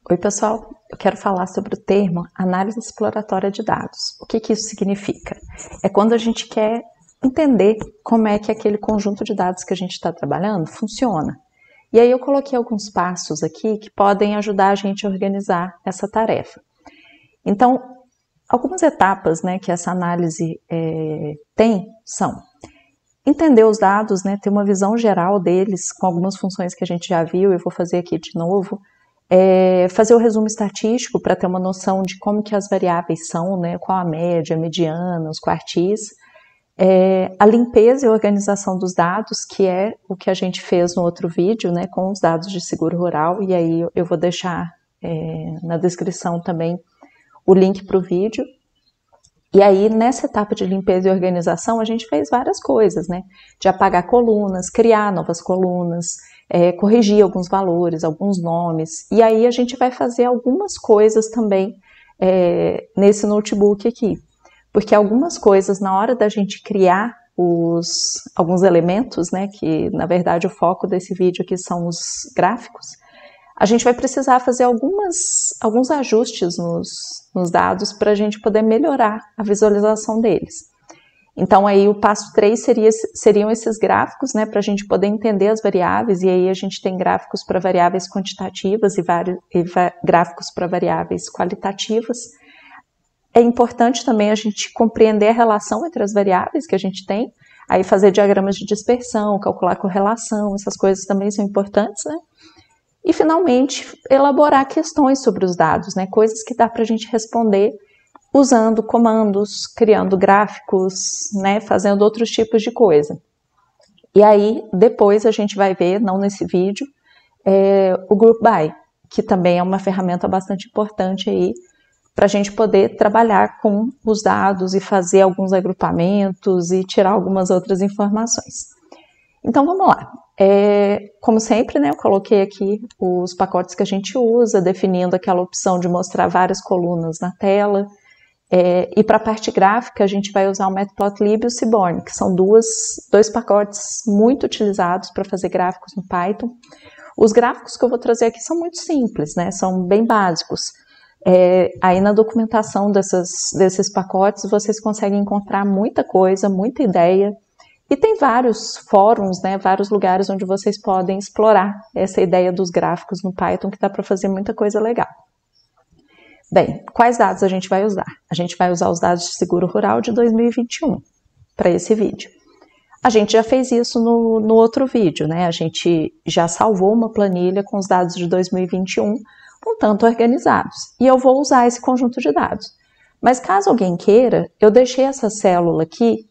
Oi pessoal, eu quero falar sobre o termo análise exploratória de dados. O que isso significa? É quando a gente quer entender como é que aquele conjunto de dados que a gente está trabalhando funciona. E aí eu coloquei alguns passos aqui que podem ajudar a gente a organizar essa tarefa. Então, algumas etapas, que essa análise tem são entender os dados, ter uma visão geral deles, com algumas funções que a gente já viu, eu vou fazer aqui de novo. Fazer o resumo estatístico para ter uma noção de como que as variáveis são, qual a média, a mediana, os quartis. A limpeza e organização dos dados, que é o que a gente fez no outro vídeo, com os dados de seguro rural, e aí eu vou deixar na descrição também o link para o vídeo. E aí, nessa etapa de limpeza e organização, a gente fez várias coisas, de apagar colunas, criar novas colunas, corrigir alguns valores, alguns nomes. E aí a gente vai fazer algumas coisas também nesse notebook aqui. Porque algumas coisas, na hora da gente criar alguns elementos, que na verdade o foco desse vídeo aqui são os gráficos, a gente vai precisar fazer alguns ajustes nos dados para a gente poder melhorar a visualização deles. Então aí o passo 3 seriam esses gráficos, para a gente poder entender as variáveis, e aí a gente tem gráficos para variáveis quantitativas e gráficos para variáveis qualitativas. É importante também a gente compreender a relação entre as variáveis que a gente tem, aí fazer diagramas de dispersão, calcular correlação, essas coisas também são importantes, E finalmente elaborar questões sobre os dados, coisas que dá para a gente responder usando comandos, criando gráficos, fazendo outros tipos de coisa. E aí, depois a gente vai ver, não nesse vídeo, o Group By, que também é uma ferramenta bastante importante aí para a gente poder trabalhar com os dados e fazer alguns agrupamentos e tirar algumas outras informações. Então, vamos lá. Como sempre, eu coloquei aqui os pacotes que a gente usa, definindo aquela opção de mostrar várias colunas na tela. E para a parte gráfica, a gente vai usar o Matplotlib e o Seaborn, que são dois pacotes muito utilizados para fazer gráficos no Python. Os gráficos que eu vou trazer aqui são muito simples, são bem básicos. Aí na documentação desses pacotes, vocês conseguem encontrar muita coisa, muita ideia. E tem vários fóruns, vários lugares onde vocês podem explorar essa ideia dos gráficos no Python, que dá para fazer muita coisa legal. Bem, quais dados a gente vai usar? A gente vai usar os dados de seguro rural de 2021 para esse vídeo. A gente já fez isso no outro vídeo, A gente já salvou uma planilha com os dados de 2021 um tanto organizados. E eu vou usar esse conjunto de dados. Mas caso alguém queira, eu deixei essa célula aqui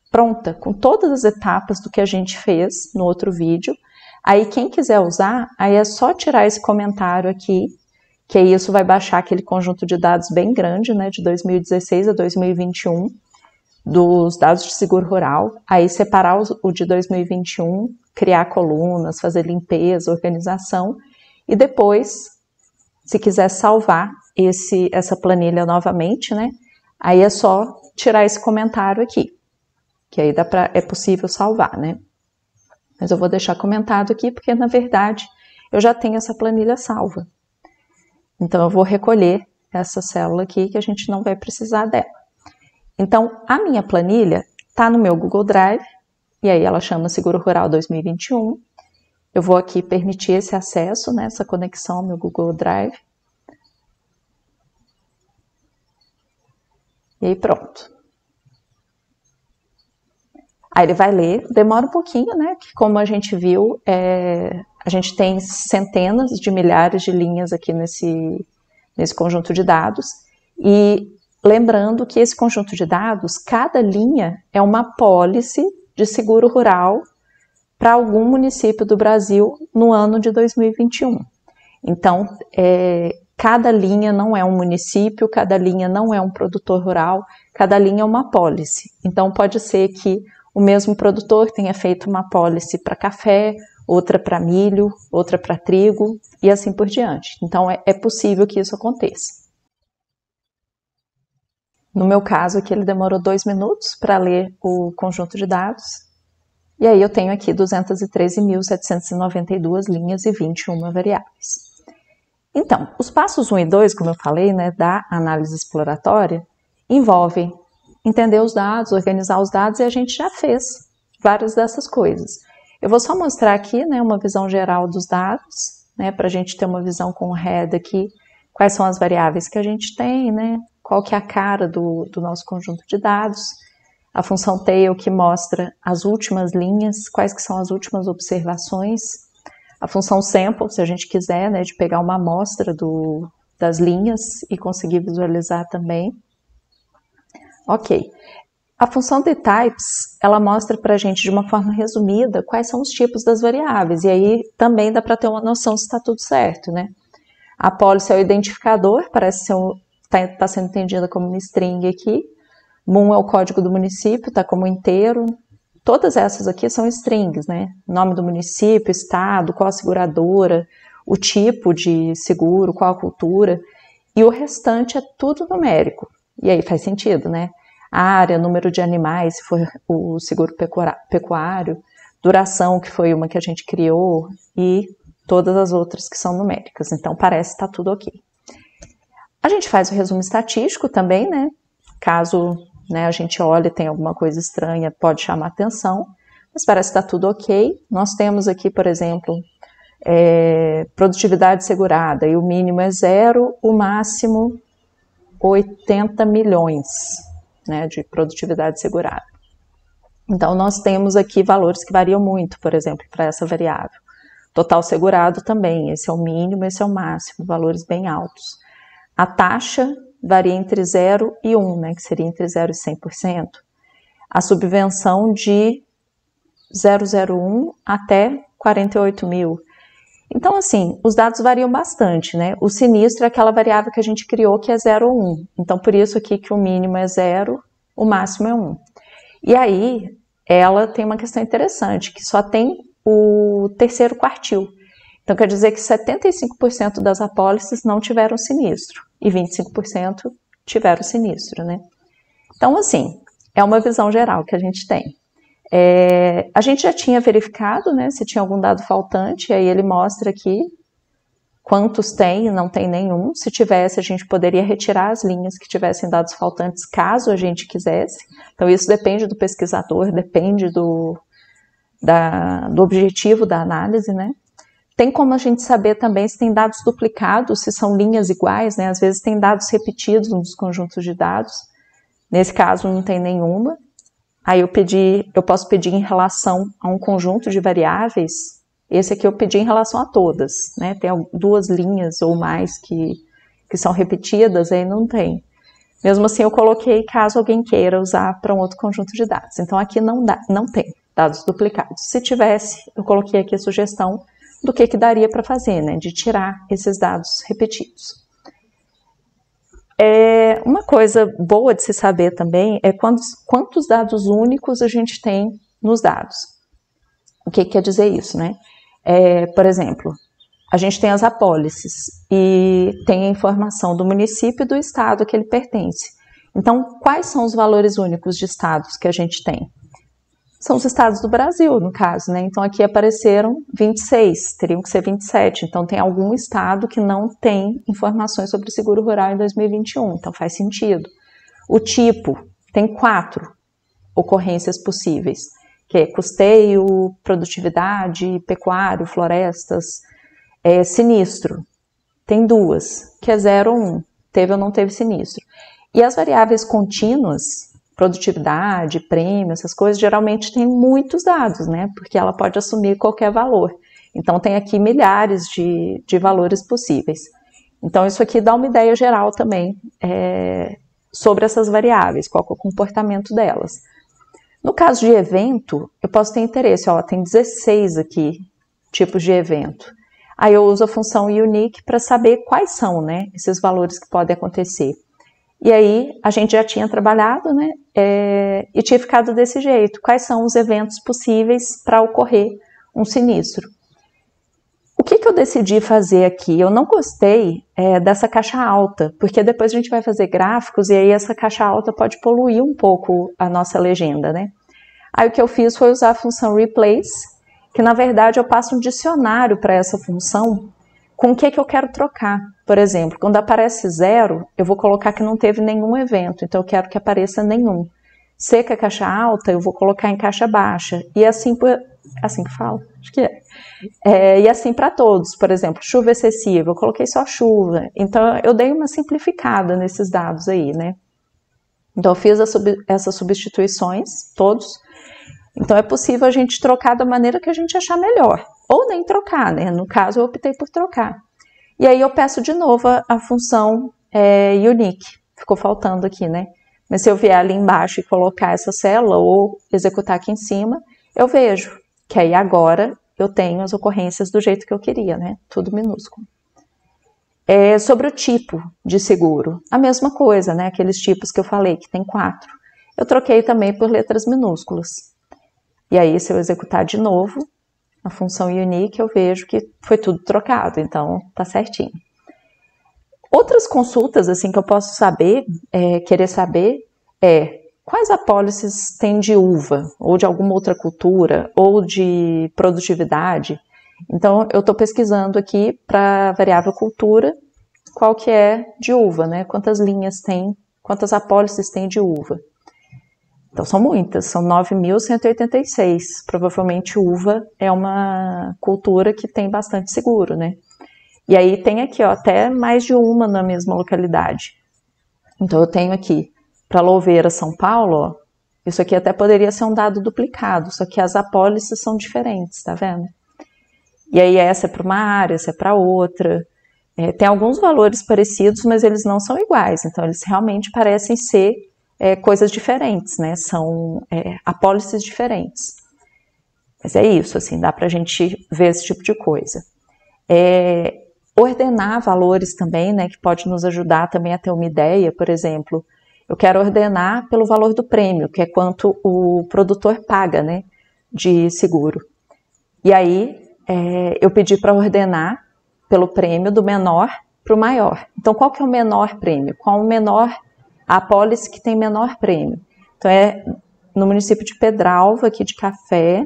pronta, com todas as etapas do que a gente fez no outro vídeo. Aí quem quiser usar, aí é só tirar esse comentário aqui, que aí isso vai baixar aquele conjunto de dados bem grande, de 2016 a 2021, dos dados de seguro rural, aí separar o de 2021, criar colunas, fazer limpeza, organização, e depois, se quiser salvar essa planilha novamente, aí é só tirar esse comentário aqui, que aí é possível salvar, Mas eu vou deixar comentado aqui, porque na verdade eu já tenho essa planilha salva. Então eu vou recolher essa célula aqui, que a gente não vai precisar dela. Então a minha planilha está no meu Google Drive, e aí ela chama Seguro Rural 2021. Eu vou aqui permitir esse acesso, essa conexão ao meu Google Drive. E aí pronto. Aí ele vai ler, demora um pouquinho, que como a gente viu, a gente tem centenas de milhares de linhas aqui nesse conjunto de dados. E lembrando que esse conjunto de dados, cada linha é uma apólice de seguro rural para algum município do Brasil no ano de 2021. Então, cada linha não é um município, cada linha não é um produtor rural, cada linha é uma apólice. Então, pode ser que o mesmo produtor tenha feito uma apólice para café, outra para milho, outra para trigo e assim por diante. Então, é possível que isso aconteça. No meu caso aqui, ele demorou 2 minutos para ler o conjunto de dados. E aí eu tenho aqui 213.792 linhas e 21 variáveis. Então, os passos 1 e 2, como eu falei, né, da análise exploratória, envolvem entender os dados, organizar os dados, e a gente já fez várias dessas coisas. Eu vou só mostrar aqui, né, uma visão geral dos dados, né, para a gente ter uma visão com o head aqui, quais são as variáveis que a gente tem, né, qual que é a cara do nosso conjunto de dados, a função tail que mostra as últimas linhas, quais que são as últimas observações, a função sample, se a gente quiser, né, de pegar uma amostra das linhas e conseguir visualizar também. Ok. A função dtypes, ela mostra para a gente de uma forma resumida quais são os tipos das variáveis, e aí também dá para ter uma noção se está tudo certo, né? A policy é o identificador, parece ser está sendo entendida como uma string aqui. MUN é o código do município, está como inteiro. Todas essas aqui são strings, né? Nome do município, estado, qual a seguradora, o tipo de seguro, qual a cultura. E o restante é tudo numérico. E aí faz sentido, né? Área, número de animais, se for o seguro pecuário, duração, que foi uma que a gente criou, e todas as outras que são numéricas. Então parece que está tudo ok. A gente faz o resumo estatístico também, né? Caso, né, a gente olhe e tem alguma coisa estranha, pode chamar atenção, mas parece que está tudo ok. Nós temos aqui, por exemplo, produtividade segurada, e o mínimo é 0, o máximo 80 milhões, né, de produtividade segurada. Então, nós temos aqui valores que variam muito, por exemplo, para essa variável. Total segurado também, esse é o mínimo, esse é o máximo, valores bem altos. A taxa varia entre 0 e 1, né, que seria entre 0 e 100%. A subvenção de 001 até 48 mil. Então, assim, os dados variam bastante, né? O sinistro é aquela variável que a gente criou que é 0 ou 1. Então, por isso aqui que o mínimo é 0, o máximo é 1. E aí, ela tem uma questão interessante, que só tem o terceiro quartil. Então, quer dizer que 75% das apólices não tiveram sinistro e 25% tiveram sinistro, né? Então, assim, é uma visão geral que a gente tem. A gente já tinha verificado, né, se tinha algum dado faltante, aí ele mostra aqui quantos tem, não tem nenhum. Se tivesse, a gente poderia retirar as linhas que tivessem dados faltantes, caso a gente quisesse. Então, isso depende do pesquisador, depende do objetivo da análise, né? Tem como a gente saber também se tem dados duplicados, se são linhas iguais, né? Às vezes tem dados repetidos nos conjuntos de dados. Nesse caso, não tem nenhuma. Aí eu posso pedir em relação a um conjunto de variáveis. Esse aqui eu pedi em relação a todas, né? Tem duas linhas ou mais que são repetidas, aí não tem. Mesmo assim, eu coloquei caso alguém queira usar para um outro conjunto de dados. Então, aqui não tem dados duplicados. Se tivesse, eu coloquei aqui a sugestão do que daria para fazer, né? De tirar esses dados repetidos. Uma coisa boa de se saber também é quantos dados únicos a gente tem nos dados. O que quer dizer isso, né? Por exemplo, a gente tem as apólices e tem a informação do município e do estado a que ele pertence. Então, quais são os valores únicos de estados que a gente tem? São os estados do Brasil, no caso, né? Então, aqui apareceram 26, teriam que ser 27. Então, tem algum estado que não tem informações sobre o seguro rural em 2021. Então, faz sentido. O tipo, tem 4 ocorrências possíveis, que é custeio, produtividade, pecuário, florestas. Sinistro, tem 2, que é 0 ou 1. Teve ou não teve sinistro. E as variáveis contínuas, produtividade, prêmio, essas coisas, geralmente tem muitos dados, né? Porque ela pode assumir qualquer valor. Então, tem aqui milhares de valores possíveis. Então, isso aqui dá uma ideia geral também sobre essas variáveis, qual é o comportamento delas. No caso de evento, eu posso ter interesse, tem 16 aqui tipos de evento. Aí eu uso a função unique para saber quais são, né, esses valores que podem acontecer. E aí, a gente já tinha trabalhado, né, e tinha ficado desse jeito. Quais são os eventos possíveis para ocorrer um sinistro? O que eu decidi fazer aqui? Eu não gostei dessa caixa alta, porque depois a gente vai fazer gráficos e aí essa caixa alta pode poluir um pouco a nossa legenda, né? Aí o que eu fiz foi usar a função replace, que na verdade eu passo um dicionário para essa função, com o que eu quero trocar. Por exemplo, quando aparece 0, eu vou colocar que não teve nenhum evento, então eu quero que apareça nenhum. Seca, caixa alta, eu vou colocar em caixa baixa. E assim, assim que fala? Acho que é. E assim para todos. Por exemplo, chuva excessiva, eu coloquei só chuva. Então, eu dei uma simplificada nesses dados aí, né? Então, eu fiz essas substituições, todos. Então, é possível a gente trocar da maneira que a gente achar melhor. Ou nem trocar, né? No caso, eu optei por trocar. E aí, eu peço de novo a função unique. Ficou faltando aqui, né? Mas se eu vier ali embaixo e colocar essa célula ou executar aqui em cima, eu vejo que aí agora eu tenho as ocorrências do jeito que eu queria, né? Tudo minúsculo. Sobre o tipo de seguro, a mesma coisa, né? Aqueles tipos que eu falei, que tem 4. Eu troquei também por letras minúsculas. E aí, se eu executar de novo a função unique, eu vejo que foi tudo trocado, então tá certinho. Outras consultas assim que eu posso saber, querer saber, quais apólices tem de uva, ou de alguma outra cultura, ou de produtividade. Então, eu estou pesquisando aqui para a variável cultura, qual que é de uva, né? Quantas linhas tem, quantas apólices tem de uva. Então, são muitas, são 9.186. Provavelmente uva é uma cultura que tem bastante seguro, né? E aí tem aqui, ó, até mais de uma na mesma localidade. Então, eu tenho aqui, para Louveira, São Paulo, ó, isso aqui até poderia ser um dado duplicado, só que as apólices são diferentes, tá vendo? E aí essa é para uma área, essa é para outra. Tem alguns valores parecidos, mas eles não são iguais, então eles realmente parecem ser coisas diferentes, né? São apólices diferentes. Mas é isso, assim, dá pra gente ver esse tipo de coisa. Ordenar valores também, né, que pode nos ajudar também a ter uma ideia. Por exemplo, eu quero ordenar pelo valor do prêmio, que é quanto o produtor paga, né, de seguro. E aí, eu pedi para ordenar pelo prêmio do menor para o maior. Então, qual que é o menor prêmio? Qual o menor, a apólice que tem menor prêmio? Então, no município de Pedralva, aqui de Café,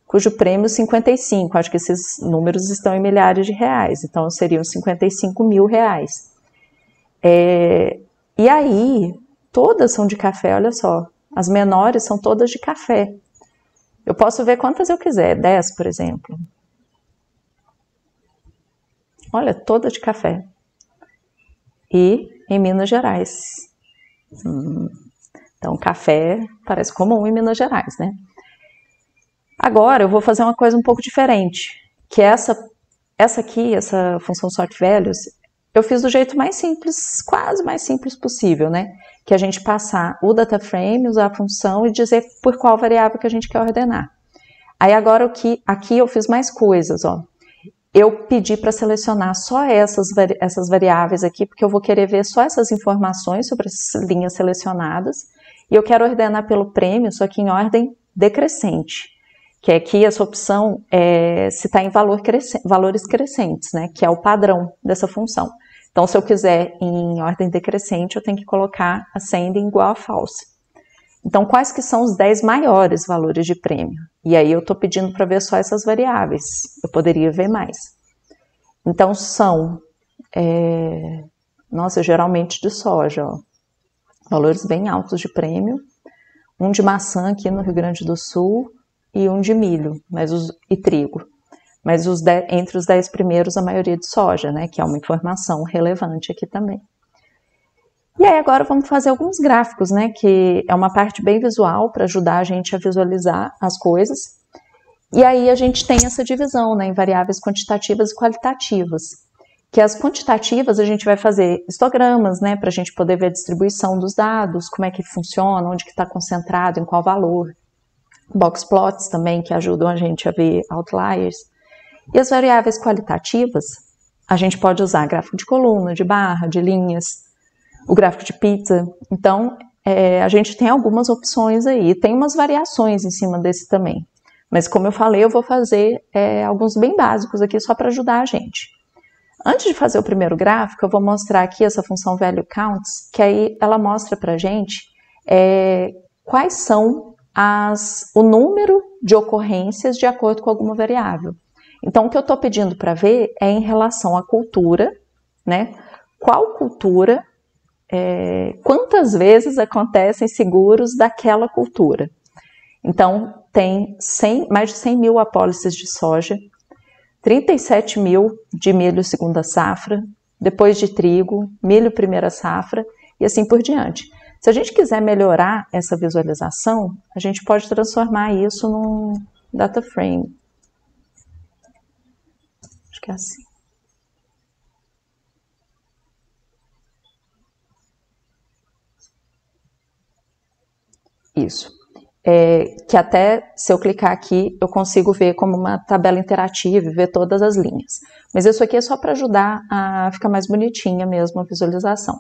cujo prêmio 55, acho que esses números estão em milhares de reais, então seriam 55 mil reais. E aí, todas são de café, olha só, as menores são todas de café. Eu posso ver quantas eu quiser, 10, por exemplo. Olha, toda de café. E em Minas Gerais. Então, café parece comum em Minas Gerais, né? Agora eu vou fazer uma coisa um pouco diferente, que essa aqui, essa função sort values, eu fiz do jeito mais simples, quase mais simples possível, né? Que a gente passar o data frame, usar a função e dizer por qual variável que a gente quer ordenar. Aí agora aqui eu fiz mais coisas, ó. Eu pedi para selecionar só essas variáveis aqui, porque eu vou querer ver só essas informações sobre as linhas selecionadas, e eu quero ordenar pelo prêmio, só que em ordem decrescente. Que aqui essa opção se está em valores crescentes, né? Que é o padrão dessa função. Então, se eu quiser em ordem decrescente, eu tenho que colocar ascending igual a false. Então, quais que são os 10 maiores valores de prêmio? E aí eu estou pedindo para ver só essas variáveis. Eu poderia ver mais. Então, são, geralmente de soja, ó, valores bem altos de prêmio. Um de maçã aqui no Rio Grande do Sul, e um de milho e trigo. Mas entre os 10 primeiros, a maioria de soja, né? Que é uma informação relevante aqui também. E aí agora vamos fazer alguns gráficos, né? Que é uma parte bem visual para ajudar a gente a visualizar as coisas. E aí a gente tem essa divisão, né? Em variáveis quantitativas e qualitativas. Que as quantitativas a gente vai fazer histogramas, né? Para a gente poder ver a distribuição dos dados, como é que funciona, onde que está concentrado, em qual valor. Box plots também, que ajudam a gente a ver outliers. E as variáveis qualitativas, a gente pode usar gráfico de coluna, de barra, de linhas, o gráfico de pizza. Então, a gente tem algumas opções aí. Tem umas variações em cima desse também. Mas, como eu falei, eu vou fazer alguns bem básicos aqui só para ajudar a gente. Antes de fazer o primeiro gráfico, eu vou mostrar aqui essa função value counts, que aí ela mostra para a gente quais são o número de ocorrências de acordo com alguma variável. Então, o que eu estou pedindo para ver é em relação à cultura, né? Qual cultura, quantas vezes acontecem seguros daquela cultura. Então, tem mais de 100 mil apólices de soja, 37 mil de milho segunda safra, depois de trigo, milho primeira safra e assim por diante. Se a gente quiser melhorar essa visualização, a gente pode transformar isso num data frame. Acho que é assim. Isso. Que até se eu clicar aqui, eu consigo ver como uma tabela interativa e ver todas as linhas. Mas isso aqui é só para ajudar a ficar mais bonitinha mesmo a visualização.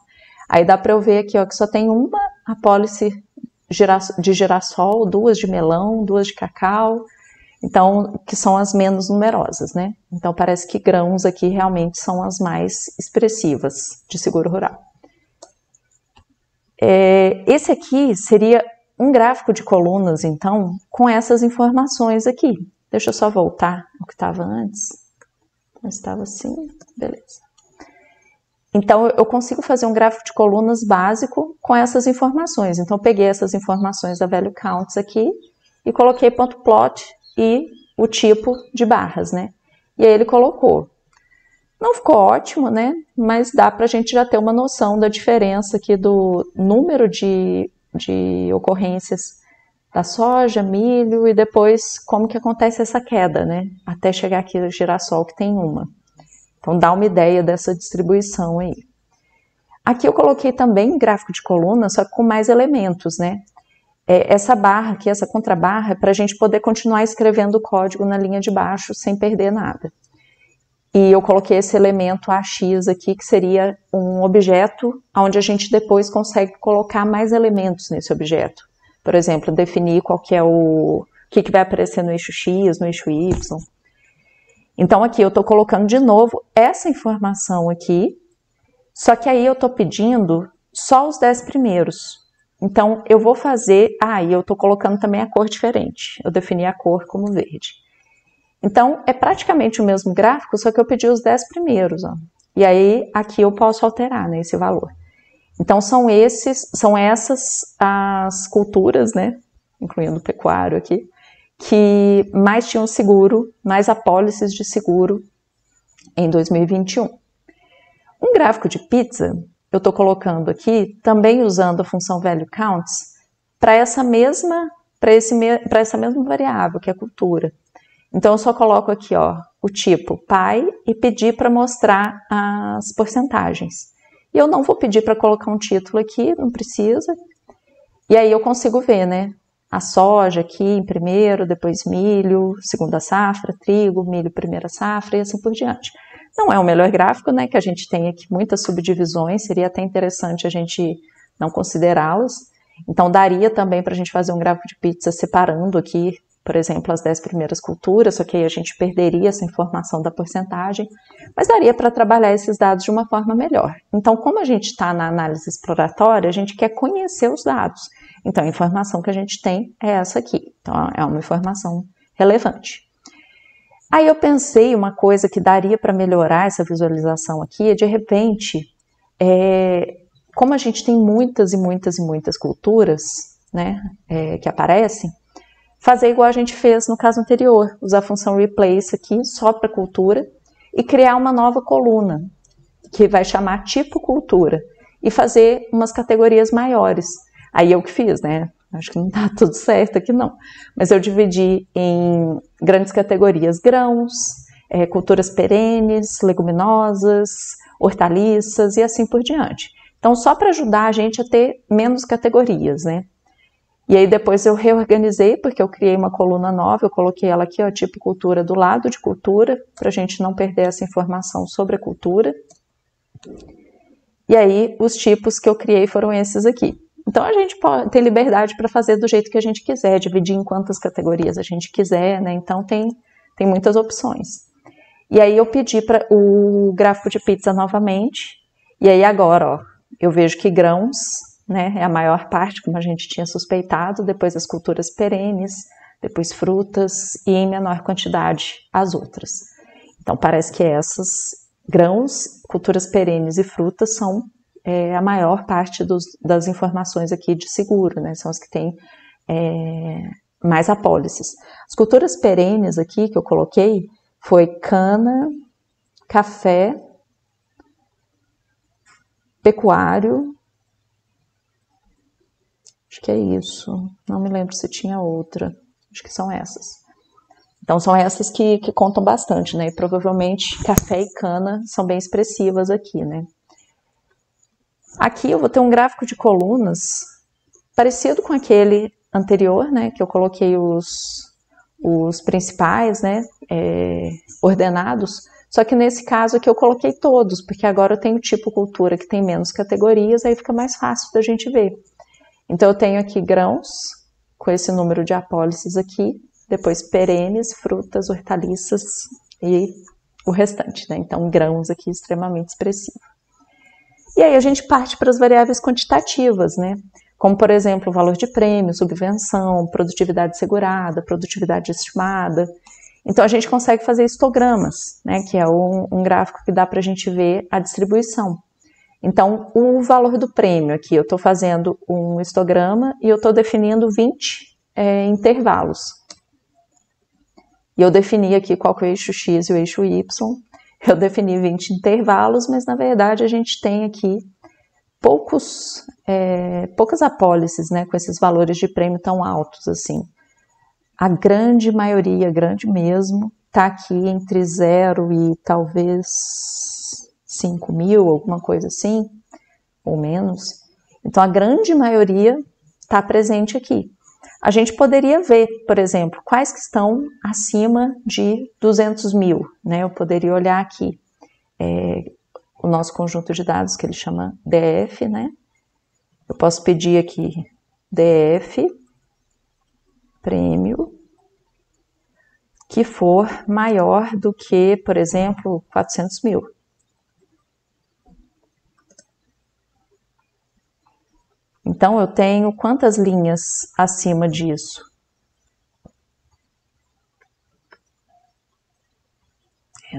Aí dá para eu ver aqui, ó, que só tem uma apólice de girassol, 2 de melão, 2 de cacau, então, que são as menos numerosas, né? Então parece que grãos aqui realmente são as mais expressivas de seguro rural. Esse aqui seria um gráfico de colunas, então, com essas informações aqui. Deixa eu só voltar ao que estava antes. Estava assim, beleza. Então, eu consigo fazer um gráfico de colunas básico com essas informações. Então, eu peguei essas informações da Value Counts aqui e coloquei ponto plot e o tipo de barras, né? E aí ele colocou. Não ficou ótimo, né? Mas dá para a gente já ter uma noção da diferença aqui do número de ocorrências da soja, milho e depois como que acontece essa queda, né? Até chegar aqui no girassol que tem uma. Então dá uma ideia dessa distribuição aí. Aqui eu coloquei também gráfico de coluna, só que com mais elementos, né? Essa barra aqui, essa contrabarra, é para a gente poder continuar escrevendo o código na linha de baixo sem perder nada. E eu coloquei esse elemento AX aqui, que seria um objeto onde a gente depois consegue colocar mais elementos nesse objeto. Por exemplo, definir qual que é o que vai aparecer no eixo X, no eixo Y. Então aqui eu estou colocando de novo essa informação aqui, só que aí eu estou pedindo só os 10 primeiros. Então eu vou fazer, e eu estou colocando também a cor diferente. Eu defini a cor como verde. Então, é praticamente o mesmo gráfico, só que eu pedi os 10 primeiros, ó. E aí, aqui eu posso alterar, né, esse valor. Então, são essas as culturas, né, incluindo o pecuário aqui, que mais tinham seguro, mais apólices de seguro em 2021. Um gráfico de pizza, eu estou colocando aqui, também usando a função Value Counts, para essa mesma variável, que é a cultura. Então, eu só coloco aqui, ó, o tipo pai e pedir para mostrar as porcentagens. E eu não vou pedir para colocar um título aqui, não precisa. E aí eu consigo ver, né? A soja aqui em primeiro, depois milho, segunda safra, trigo, milho, primeira safra e assim por diante. Não é o melhor gráfico, né? Que a gente tem aqui muitas subdivisões, seria até interessante a gente não considerá-las. Então, daria também para a gente fazer um gráfico de pizza separando aqui, por exemplo, as 10 primeiras culturas, só que aí a gente perderia essa informação da porcentagem, mas daria para trabalhar esses dados de uma forma melhor. Então, como a gente está na análise exploratória, a gente quer conhecer os dados. Então, a informação que a gente tem é essa aqui. Então, é uma informação relevante. Aí eu pensei uma coisa que daria para melhorar essa visualização aqui, é de repente, como a gente tem muitas e muitas e muitas culturas, né, que aparecem, fazer igual a gente fez no caso anterior, usar a função replace aqui só para cultura e criar uma nova coluna, que vai chamar tipo cultura, e fazer umas categorias maiores. Aí eu que fiz, né? Acho que não tá tudo certo aqui não, mas eu dividi em grandes categorias: grãos, culturas perenes, leguminosas, hortaliças e assim por diante. Então, só para ajudar a gente a ter menos categorias, né? E aí depois eu reorganizei, porque eu criei uma coluna nova, eu coloquei ela aqui, ó, tipo cultura do lado de cultura, para a gente não perder essa informação sobre a cultura. E aí os tipos que eu criei foram esses aqui. Então a gente pode ter liberdade para fazer do jeito que a gente quiser, dividir em quantas categorias a gente quiser, né? Então tem muitas opções. E aí eu pedi para o gráfico de pizza novamente, e aí agora, ó, eu vejo que grãos, né, é a maior parte, como a gente tinha suspeitado, depois as culturas perenes, depois frutas e em menor quantidade as outras. Então, parece que essas grãos, culturas perenes e frutas são a maior parte das informações aqui de seguro, né? São as que têm mais apólices. As culturas perenes aqui que eu coloquei foi cana, café, pecuário, acho que é isso, não me lembro se tinha outra, acho que são essas. Então são essas que contam bastante, né? E provavelmente café e cana são bem expressivas aqui, né? Aqui eu vou ter um gráfico de colunas parecido com aquele anterior, né? Que eu coloquei os principais, né? Ordenados. Só que nesse caso aqui eu coloquei todos, porque agora eu tenho tipo cultura que tem menos categorias, aí fica mais fácil da gente ver. Então eu tenho aqui grãos, com esse número de apólices aqui, depois perenes, frutas, hortaliças e o restante, né? Então grãos aqui extremamente expressivo. E aí a gente parte para as variáveis quantitativas, né? Como, por exemplo, o valor de prêmio, subvenção, produtividade segurada, produtividade estimada. Então a gente consegue fazer histogramas, né? Que é um gráfico que dá para a gente ver a distribuição. Então, o valor do prêmio aqui, eu estou fazendo um histograma e eu estou definindo 20 intervalos. E eu defini aqui qual que é o eixo X e o eixo Y. Eu defini 20 intervalos, mas na verdade a gente tem aqui poucas apólices, né, com esses valores de prêmio tão altos assim. A grande maioria, grande mesmo, está aqui entre 0 e talvez 5 mil, alguma coisa assim, ou menos. Então a grande maioria está presente aqui. A gente poderia ver, por exemplo, quais que estão acima de 200 mil, né? Eu poderia olhar aqui o nosso conjunto de dados, que ele chama DF, né? Eu posso pedir aqui DF, prêmio, que for maior do que, por exemplo, 400 mil. Então, eu tenho quantas linhas acima disso?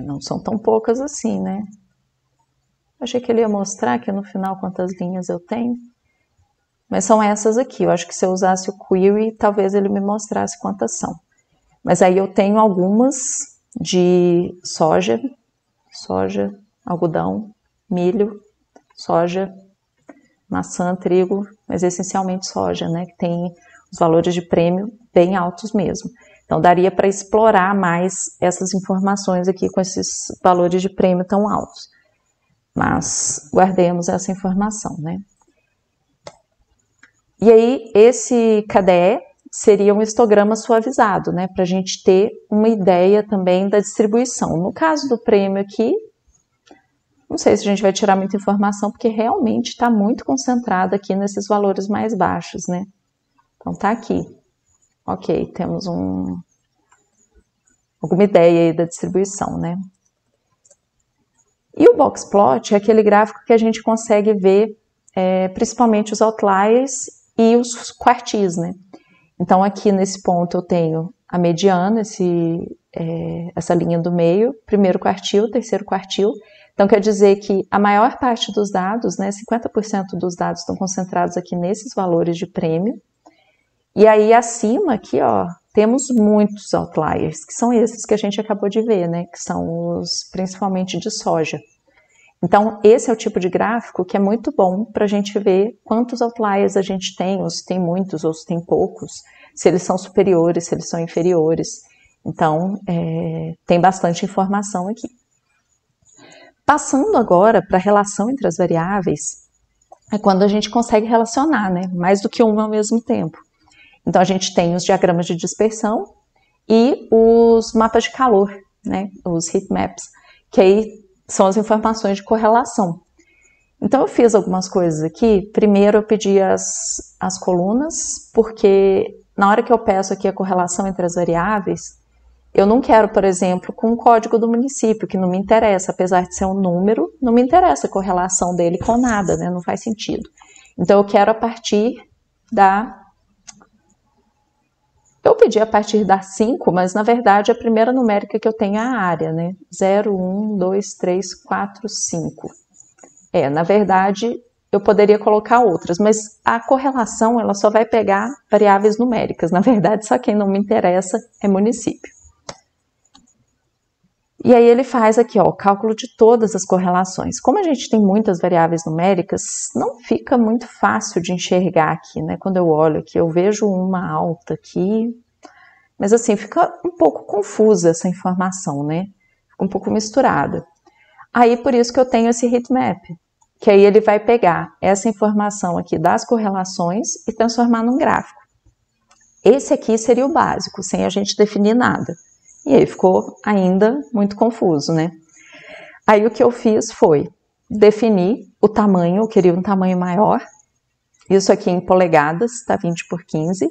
Não são tão poucas assim, né? Achei que ele ia mostrar aqui no final quantas linhas eu tenho. Mas são essas aqui. Eu acho que se eu usasse o query, talvez ele me mostrasse quantas são. Mas aí eu tenho algumas de soja, algodão, milho, soja, maçã, trigo, mas essencialmente soja, né? Que tem os valores de prêmio bem altos mesmo. Então daria para explorar mais essas informações aqui com esses valores de prêmio tão altos. Mas guardemos essa informação, né? E aí esse KDE seria um histograma suavizado, né? Para a gente ter uma ideia também da distribuição. No caso do prêmio aqui, não sei se a gente vai tirar muita informação, porque realmente está muito concentrado aqui nesses valores mais baixos, né? Então tá aqui. Ok, temos alguma ideia aí da distribuição, né? E o box plot é aquele gráfico que a gente consegue ver principalmente os outliers e os quartis, né? Então aqui nesse ponto eu tenho a mediana, essa linha do meio, primeiro quartil, terceiro quartil. Então quer dizer que a maior parte dos dados, né, 50% dos dados estão concentrados aqui nesses valores de prêmio. E aí acima aqui, ó, temos muitos outliers, que são esses que a gente acabou de ver, né, que são os principalmente de soja. Então esse é o tipo de gráfico que é muito bom para a gente ver quantos outliers a gente tem, ou se tem muitos, ou se tem poucos, se eles são superiores, se eles são inferiores. Então tem bastante informação aqui. Passando agora para a relação entre as variáveis, é quando a gente consegue relacionar, né, mais do que uma ao mesmo tempo. Então a gente tem os diagramas de dispersão e os mapas de calor, né, os heat maps, que aí são as informações de correlação. Então eu fiz algumas coisas aqui. Primeiro eu pedi as colunas, porque na hora que eu peço aqui a correlação entre as variáveis, eu não quero, por exemplo, com o código do município, que não me interessa, apesar de ser um número, não me interessa a correlação dele com nada, né? Não faz sentido. Então eu quero a partir Eu pedi a partir da 5, mas na verdade a primeira numérica que eu tenho é a área, né? 0, 1, 2, 3, 4, 5. Na verdade, eu poderia colocar outras, mas a correlação ela só vai pegar variáveis numéricas. Na verdade, só quem não me interessa é município. E aí ele faz aqui, ó, o cálculo de todas as correlações. Como a gente tem muitas variáveis numéricas, não fica muito fácil de enxergar aqui, né? Quando eu olho aqui, eu vejo uma alta aqui, mas assim, fica um pouco confusa essa informação, né? Fica um pouco misturada. Aí, por isso que eu tenho esse heatmap, que aí ele vai pegar essa informação aqui das correlações e transformar num gráfico. Esse aqui seria o básico, sem a gente definir nada. E aí ficou ainda muito confuso, né? Aí o que eu fiz foi definir o tamanho, eu queria um tamanho maior. Isso aqui em polegadas, tá 20 por 15.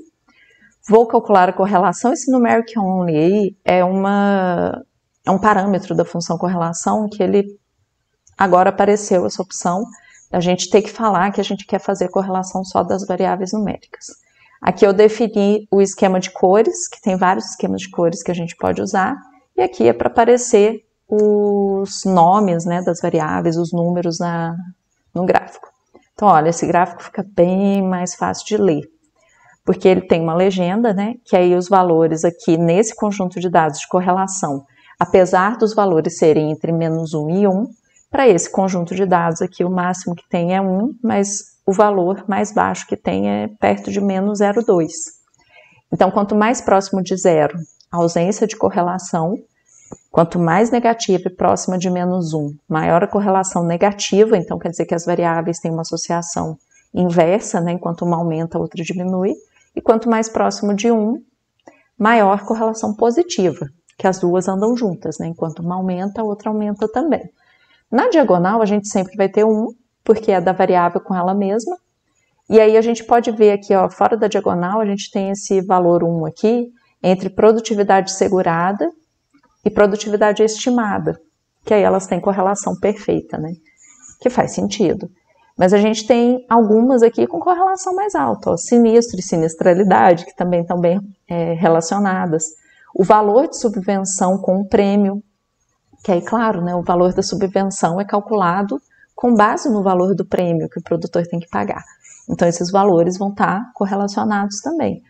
Vou calcular a correlação. Esse numeric only aí é um parâmetro da função correlação que ele agora apareceu essa opção da gente ter que falar que a gente quer fazer correlação só das variáveis numéricas. Aqui eu defini o esquema de cores, que tem vários esquemas de cores que a gente pode usar, e aqui é para aparecer os nomes, né, das variáveis, os números no gráfico. Então, olha, esse gráfico fica bem mais fácil de ler, porque ele tem uma legenda, né, que aí os valores aqui nesse conjunto de dados de correlação, apesar dos valores serem entre -1 e 1, para esse conjunto de dados aqui o máximo que tem é 1, mas o valor mais baixo que tem é perto de -0,2. Então, quanto mais próximo de 0, a ausência de correlação, quanto mais negativa e próxima de -1, maior a correlação negativa, então quer dizer que as variáveis têm uma associação inversa, né? Enquanto uma aumenta, a outra diminui, e quanto mais próximo de 1, maior correlação positiva, que as duas andam juntas, né? Enquanto uma aumenta, a outra aumenta também. Na diagonal, a gente sempre vai ter 1, porque é da variável com ela mesma. E aí a gente pode ver aqui, ó, fora da diagonal, a gente tem esse valor 1 aqui, entre produtividade segurada e produtividade estimada, que aí elas têm correlação perfeita, né? Que faz sentido. Mas a gente tem algumas aqui com correlação mais alta, ó, sinistro e sinistralidade, que também estão bem relacionadas. O valor de subvenção com o prêmio, que aí, claro, né, o valor da subvenção é calculado com base no valor do prêmio que o produtor tem que pagar. Então, esses valores vão estar correlacionados também.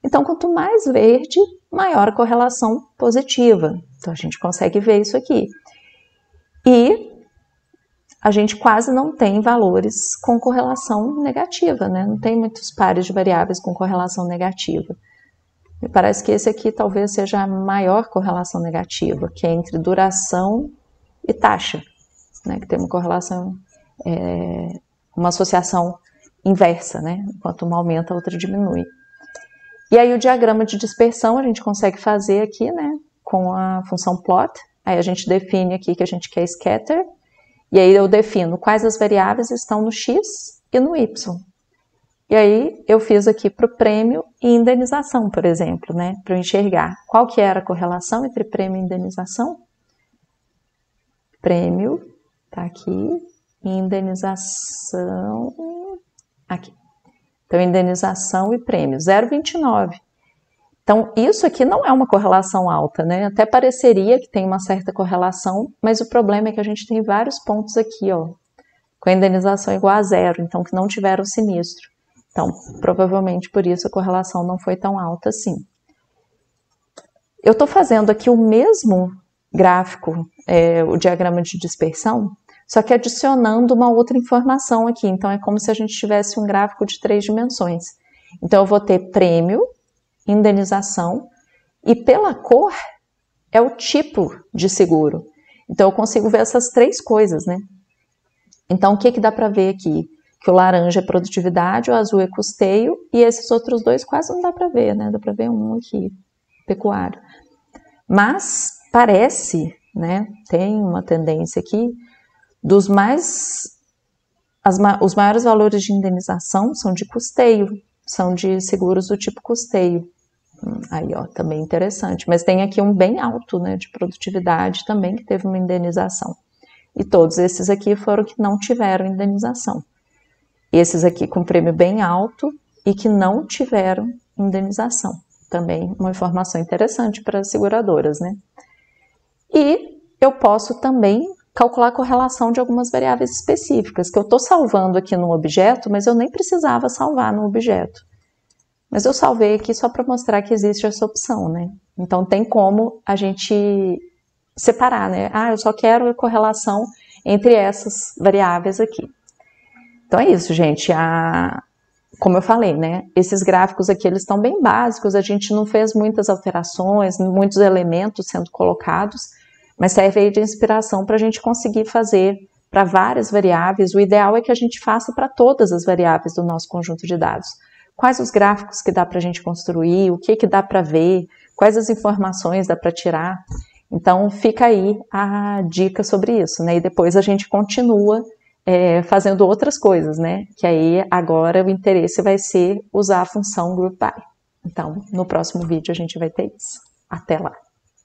Então, quanto mais verde, maior a correlação positiva. Então, a gente consegue ver isso aqui. E a gente quase não tem valores com correlação negativa, né? Não tem muitos pares de variáveis com correlação negativa. Me parece que esse aqui talvez seja a maior correlação negativa, que é entre duração e taxa, né? Que tem uma correlação, uma associação inversa, né? Enquanto uma aumenta, a outra diminui. E aí o diagrama de dispersão a gente consegue fazer aqui, né? Com a função plot. Aí a gente define aqui que a gente quer scatter. E aí eu defino quais as variáveis estão no x e no y. E aí eu fiz aqui para o prêmio e indenização, por exemplo, né? Para eu enxergar qual que era a correlação entre prêmio e indenização. Prêmio, tá aqui, e indenização, aqui. Então, indenização e prêmio, 0,29. Então, isso aqui não é uma correlação alta, né? Até pareceria que tem uma certa correlação, mas o problema é que a gente tem vários pontos aqui, ó, com a indenização igual a 0, então que não tiveram sinistro. Então, provavelmente por isso a correlação não foi tão alta assim. Eu estou fazendo aqui o mesmo gráfico, o diagrama de dispersão, só que adicionando uma outra informação aqui. Então, é como se a gente tivesse um gráfico de 3 dimensões. Então, eu vou ter prêmio, indenização, e pela cor é o tipo de seguro. Então, eu consigo ver essas 3 coisas, né? Então, o que dá para ver aqui? Que o laranja é produtividade, o azul é custeio, e esses outros 2 quase não dá para ver, né? Dá para ver um aqui, pecuário. Mas parece, né? Tem uma tendência aqui, os maiores valores de indenização são de custeio, são de seguros do tipo custeio. Aí, ó, também interessante. Mas tem aqui um bem alto, né? De produtividade também, que teve uma indenização. E todos esses aqui foram que não tiveram indenização. Esses aqui com prêmio bem alto e que não tiveram indenização. Também uma informação interessante para as seguradoras, né? E eu posso também calcular a correlação de algumas variáveis específicas, que eu estou salvando aqui no objeto, mas eu nem precisava salvar no objeto. Mas eu salvei aqui só para mostrar que existe essa opção, né? Então tem como a gente separar, né? Ah, eu só quero a correlação entre essas variáveis aqui. Então é isso, gente. Como eu falei, né? Esses gráficos aqui, eles estão bem básicos, a gente não fez muitas alterações, muitos elementos sendo colocados, mas serve aí de inspiração para a gente conseguir fazer para várias variáveis. O ideal é que a gente faça para todas as variáveis do nosso conjunto de dados. Quais os gráficos que dá para a gente construir, o que dá para ver, quais as informações dá para tirar. Então fica aí a dica sobre isso, né? E depois a gente continua fazendo outras coisas, né? Que aí agora o interesse vai ser usar a função GroupBy. Então no próximo vídeo a gente vai ter isso. Até lá!